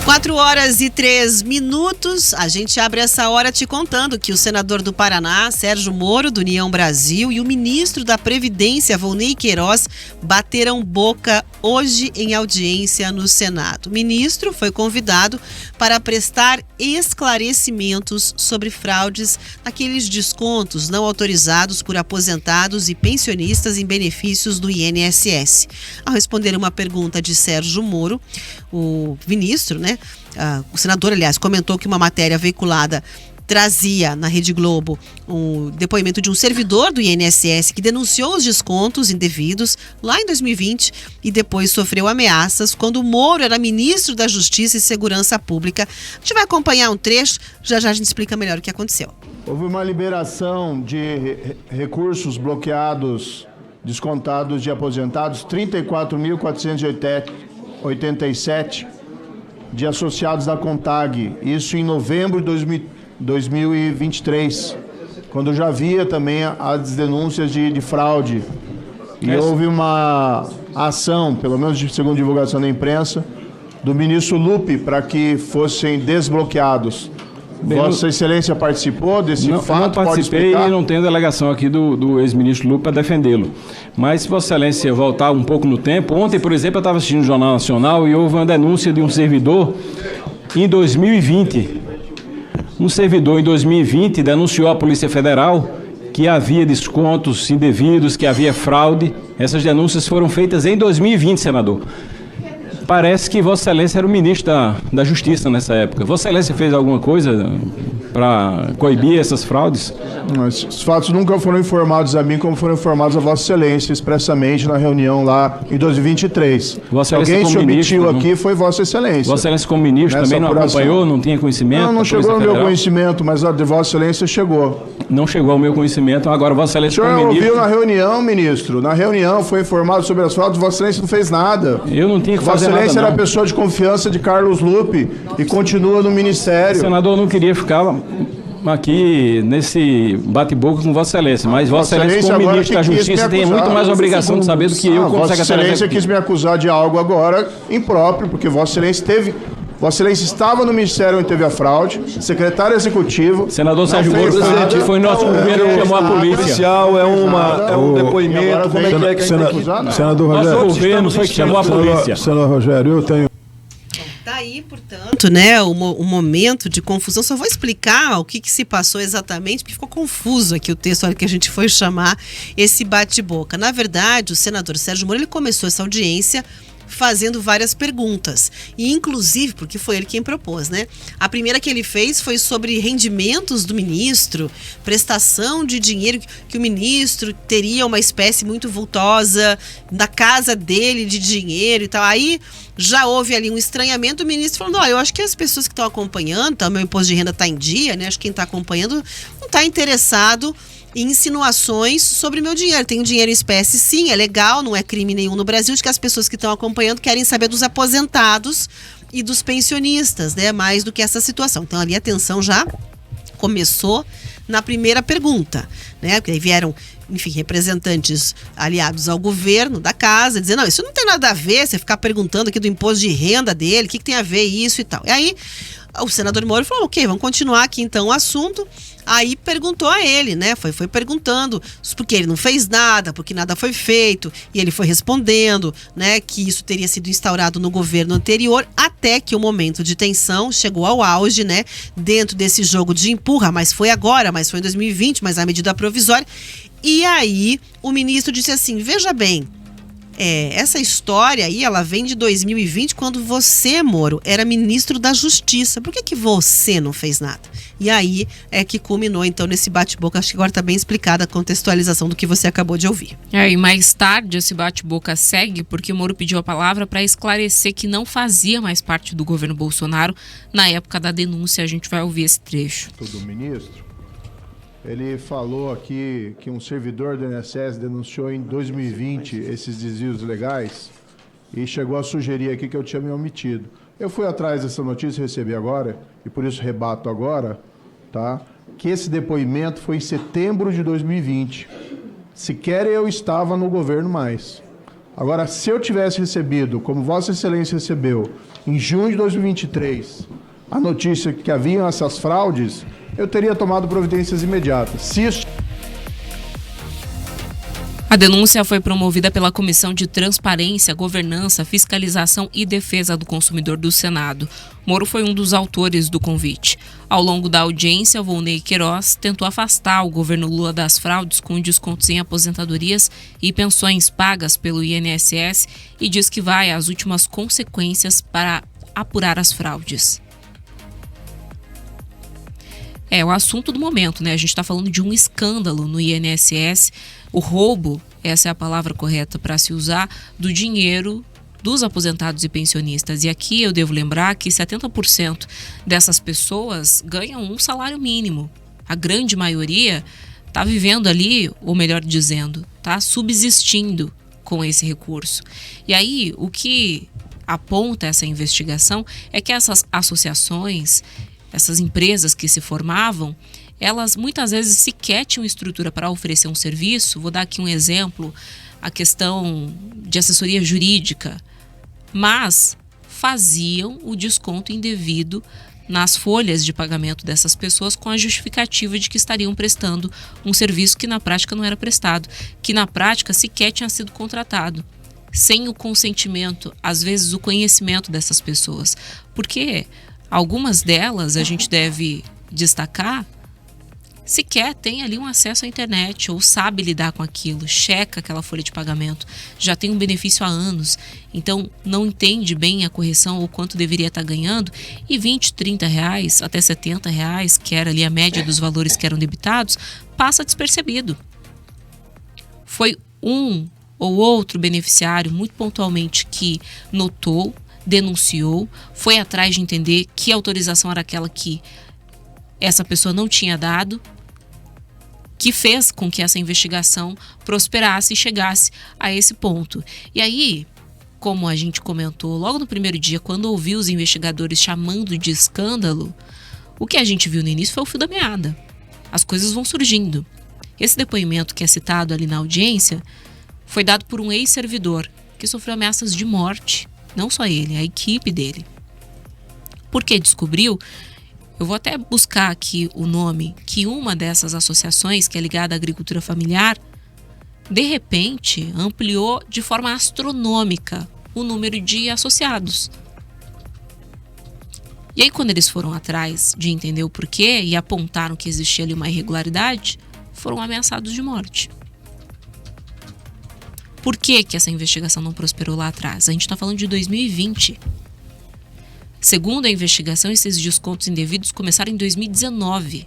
4h03. A gente abre essa hora te contando que o senador do Paraná, Sérgio Moro, do União Brasil, e o ministro da Previdência, Volney Queiroz, bateram boca hoje em audiência no Senado. O ministro foi convidado para prestar esclarecimentos sobre fraudes naqueles descontos não autorizados por aposentados e pensionistas em benefícios do INSS. Ao responder uma pergunta de Sérgio Moro, o ministro, o senador, aliás, comentou que uma matéria veiculada trazia na Rede Globo um depoimento de um servidor do INSS que denunciou os descontos indevidos lá em 2020 e depois sofreu ameaças quando o Moro era ministro da Justiça e Segurança Pública. A gente vai acompanhar um trecho, já já a gente explica melhor o que aconteceu. Houve uma liberação de recursos bloqueados, descontados de aposentados, 34.487 de associados da CONTAG, isso em novembro de 2023, quando já havia também as denúncias de fraude. E houve uma ação, pelo menos segundo divulgação da imprensa, do ministro Lupe para que fossem desbloqueados. Vossa Excelência participou desse fato? Não participei e não tenho delegação aqui do ex-ministro Lupe para defendê-lo. Mas se Vossa Excelência voltar um pouco no tempo, ontem, por exemplo, eu estava assistindo o Jornal Nacional e houve uma denúncia de um servidor em 2020. Um servidor em 2020 denunciou à Polícia Federal que havia descontos indevidos, que havia fraude. Essas denúncias foram feitas em 2020, senador. Parece que Vossa Excelência era o ministro da Justiça nessa época. Vossa Excelência fez alguma coisa para coibir essas fraudes? Os fatos nunca foram informados a mim como foram informados a Vossa Excelência expressamente na reunião lá em 2023. Alguém se omitiu aqui foi Vossa Excelência. Vossa Excelência como ministro também não acompanhou, não tinha conhecimento? Não chegou ao meu conhecimento, mas a de Vossa Excelência chegou. Não chegou ao meu conhecimento, agora Vossa Excelência como ministro... O senhor ouviu na reunião, ministro? Na reunião foi informado sobre as fraudes, Vossa Excelência não fez nada. Eu não tinha que fazer nada. Vossa Excelência era a pessoa de confiança de Carlos Lupe e continua no ministério. Senador, eu não queria ficar aqui nesse bate-boca com Vossa Excelência, mas Vossa Excelência como ministro da Justiça tem muito mais obrigação de saber do que eu como secretário. Vossa Excelência quis me acusar de algo agora impróprio, porque Vossa Excelência Vossa Excelência estava no ministério onde teve a fraude, secretário executivo... Senador Sérgio Moro, presidente, foi nosso governo que chamou a polícia. É um depoimento, como é que é acusado? Senador Rogério, nosso governo foi que chamou a polícia. Senador Rogério, eu tenho... Tá aí, portanto, o momento de confusão. Só vou explicar o que se passou exatamente, porque ficou confuso aqui o texto, na hora que a gente foi chamar esse bate-boca. Na verdade, o senador Sérgio Moro, ele começou essa audiência fazendo várias perguntas, e inclusive, porque foi ele quem propôs, A primeira que ele fez foi sobre rendimentos do ministro, prestação de dinheiro, que o ministro teria uma espécie muito vultosa na casa dele de dinheiro e tal. Aí já houve ali um estranhamento, o ministro falando, eu acho que as pessoas que estão acompanhando, meu imposto de renda está em dia, acho que quem está acompanhando não está interessado em insinuações sobre meu dinheiro. Tenho dinheiro em espécie, sim, é legal, não é crime nenhum no Brasil, de que as pessoas que estão acompanhando querem saber dos aposentados e dos pensionistas, mais do que essa situação. Então ali a tensão já começou na primeira pergunta, Porque aí vieram, enfim, representantes aliados ao governo da casa, dizendo, não, isso não tem nada a ver, você ficar perguntando aqui do imposto de renda dele, o que tem a ver isso e tal. E aí o senador Moro falou, ok, vamos continuar aqui então o assunto. Aí perguntou a ele, Foi perguntando porque ele não fez nada, porque nada foi feito, e ele foi respondendo, que isso teria sido instaurado no governo anterior, até que o momento de tensão chegou ao auge, dentro desse jogo de empurra, mas foi agora, mas foi em 2020, mas a medida provisória. E aí o ministro disse assim, veja bem, essa história aí, ela vem de 2020, quando você, Moro, era ministro da Justiça. Por que você não fez nada? E aí é que culminou, então, nesse bate-boca. Acho que agora está bem explicada a contextualização do que você acabou de ouvir. E mais tarde esse bate-boca segue, porque o Moro pediu a palavra para esclarecer que não fazia mais parte do governo Bolsonaro na época da denúncia. A gente vai ouvir esse trecho. Do ministro. Ele falou aqui que um servidor do INSS denunciou em 2020 esses desvios legais e chegou a sugerir aqui que eu tinha me omitido. Eu fui atrás dessa notícia e recebi agora, e por isso rebato agora, que esse depoimento foi em setembro de 2020. Sequer eu estava no governo mais. Agora, se eu tivesse recebido, como Vossa Excelência recebeu, em junho de 2023, a notícia que haviam essas fraudes, eu teria tomado providências imediatas. Se isso... A denúncia foi promovida pela Comissão de Transparência, Governança, Fiscalização e Defesa do Consumidor do Senado. Moro foi um dos autores do convite. Ao longo da audiência, Volney Queiroz tentou afastar o governo Lula das fraudes com descontos em aposentadorias e pensões pagas pelo INSS e diz que vai às últimas consequências para apurar as fraudes. É o assunto do momento, né? A gente está falando de um escândalo no INSS, o roubo, essa é a palavra correta para se usar, do dinheiro dos aposentados e pensionistas. E aqui eu devo lembrar que 70% dessas pessoas ganham um salário mínimo. A grande maioria está vivendo ali, ou melhor dizendo, está subsistindo com esse recurso. E aí, o que aponta essa investigação é que essas associações, essas empresas que se formavam, elas muitas vezes sequer tinham estrutura para oferecer um serviço. Vou dar aqui um exemplo, a questão de assessoria jurídica, mas faziam o desconto indevido nas folhas de pagamento dessas pessoas com a justificativa de que estariam prestando um serviço que na prática não era prestado, que na prática sequer tinha sido contratado, sem o consentimento, às vezes o conhecimento dessas pessoas. Porque algumas delas, a gente deve destacar, sequer tem ali um acesso à internet ou sabe lidar com aquilo, checa aquela folha de pagamento, já tem um benefício há anos, então não entende bem a correção ou quanto deveria estar ganhando, e 20, 30 reais até 70 reais, que era ali a média dos valores que eram debitados, passa despercebido. Foi um ou outro beneficiário, muito pontualmente, que notou, denunciou, foi atrás de entender que autorização era aquela que essa pessoa não tinha dado, que fez com que essa investigação prosperasse e chegasse a esse ponto. E aí, como a gente comentou logo no primeiro dia, quando ouviu os investigadores chamando de escândalo, o que a gente viu no início foi o fio da meada. As coisas vão surgindo. Esse depoimento que é citado ali na audiência foi dado por um ex-servidor que sofreu ameaças de morte. Não só ele, a equipe dele. Porque descobriu... Eu vou até buscar aqui o nome que uma dessas associações, que é ligada à agricultura familiar, de repente ampliou de forma astronômica o número de associados. E aí, quando eles foram atrás de entender o porquê e apontaram que existia ali uma irregularidade, foram ameaçados de morte. Por que essa investigação não prosperou lá atrás? A gente está falando de 2020. Segundo a investigação, esses descontos indevidos começaram em 2019.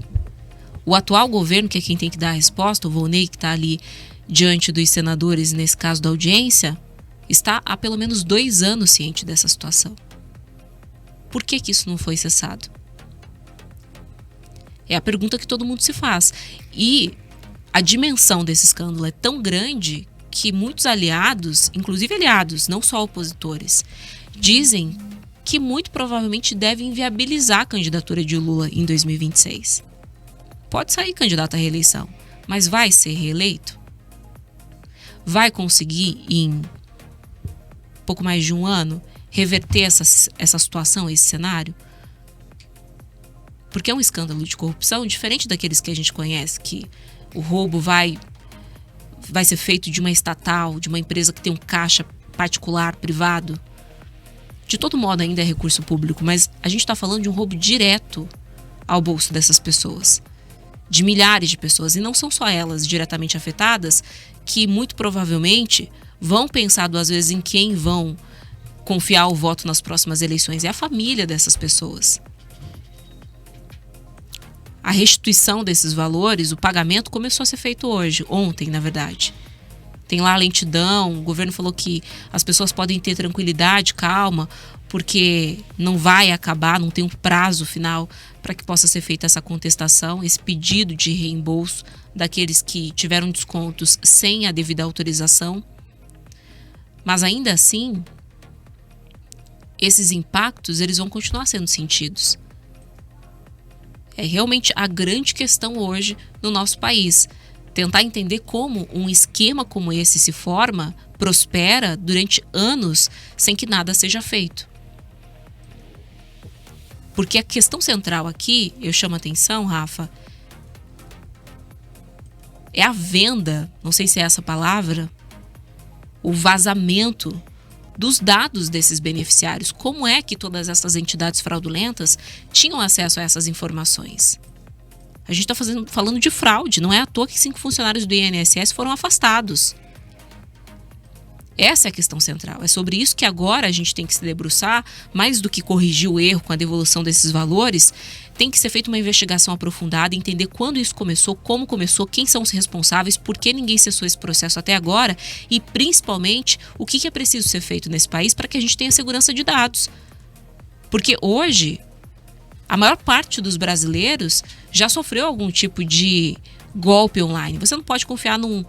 O atual governo, que é quem tem que dar a resposta, o Volney, que está ali diante dos senadores, nesse caso da audiência, está há pelo menos 2 anos ciente dessa situação. Por que isso não foi cessado? É a pergunta que todo mundo se faz. E a dimensão desse escândalo é tão grande que muitos aliados, inclusive aliados, não só opositores, dizem que muito provavelmente deve inviabilizar a candidatura de Lula em 2026. Pode sair candidato à reeleição, mas vai ser reeleito? Vai conseguir, em pouco mais de um ano, reverter essa situação, esse cenário? Porque é um escândalo de corrupção diferente daqueles que a gente conhece, que o roubo vai ser feito de uma estatal, de uma empresa que tem um caixa particular, privado. De todo modo, ainda é recurso público, mas a gente está falando de um roubo direto ao bolso dessas pessoas, de milhares de pessoas, e não são só elas diretamente afetadas, que muito provavelmente vão pensar 2 vezes em quem vão confiar o voto nas próximas eleições. É a família dessas pessoas. A restituição desses valores, o pagamento começou a ser feito ontem, na verdade. Tem lá a lentidão, o governo falou que as pessoas podem ter tranquilidade, calma, porque não vai acabar, não tem um prazo final para que possa ser feita essa contestação, esse pedido de reembolso daqueles que tiveram descontos sem a devida autorização. Mas ainda assim, esses impactos eles vão continuar sendo sentidos. É realmente a grande questão hoje no nosso país. tentar entender como um esquema como esse se forma, prospera durante anos sem que nada seja feito. Porque a questão central aqui, eu chamo a atenção, Rafa, é a venda, não sei se é essa palavra, o vazamento dos dados desses beneficiários. Como é que todas essas entidades fraudulentas tinham acesso a essas informações? A gente está falando de fraude, não é à toa que 5 funcionários do INSS foram afastados. Essa é a questão central. É sobre isso que agora a gente tem que se debruçar, mais do que corrigir o erro com a devolução desses valores, tem que ser feita uma investigação aprofundada, entender quando isso começou, como começou, quem são os responsáveis, por que ninguém cessou esse processo até agora e, principalmente, o que é preciso ser feito nesse país para que a gente tenha segurança de dados. Porque hoje, a maior parte dos brasileiros já sofreu algum tipo de golpe online. Você não pode confiar num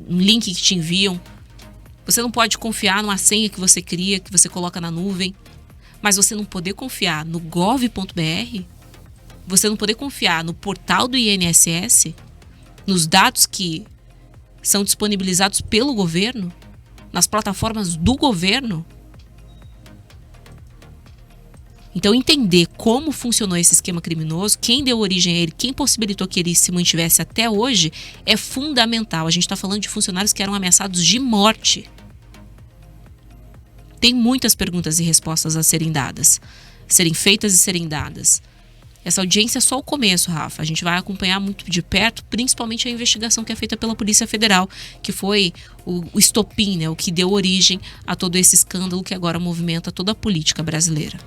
link que te enviam. Você não pode confiar numa senha que você cria, que você coloca na nuvem. Mas você não poder confiar no gov.br, você não poder confiar no portal do INSS, nos dados que são disponibilizados pelo governo, nas plataformas do governo. Então, entender como funcionou esse esquema criminoso, quem deu origem a ele, quem possibilitou que ele se mantivesse até hoje, é fundamental. A gente está falando de funcionários que eram ameaçados de morte. Tem muitas perguntas e respostas a serem dadas, serem feitas e serem dadas. Essa audiência é só o começo, Rafa. A gente vai acompanhar muito de perto, principalmente a investigação que é feita pela Polícia Federal, que foi o estopim, né, o que deu origem a todo esse escândalo que agora movimenta toda a política brasileira.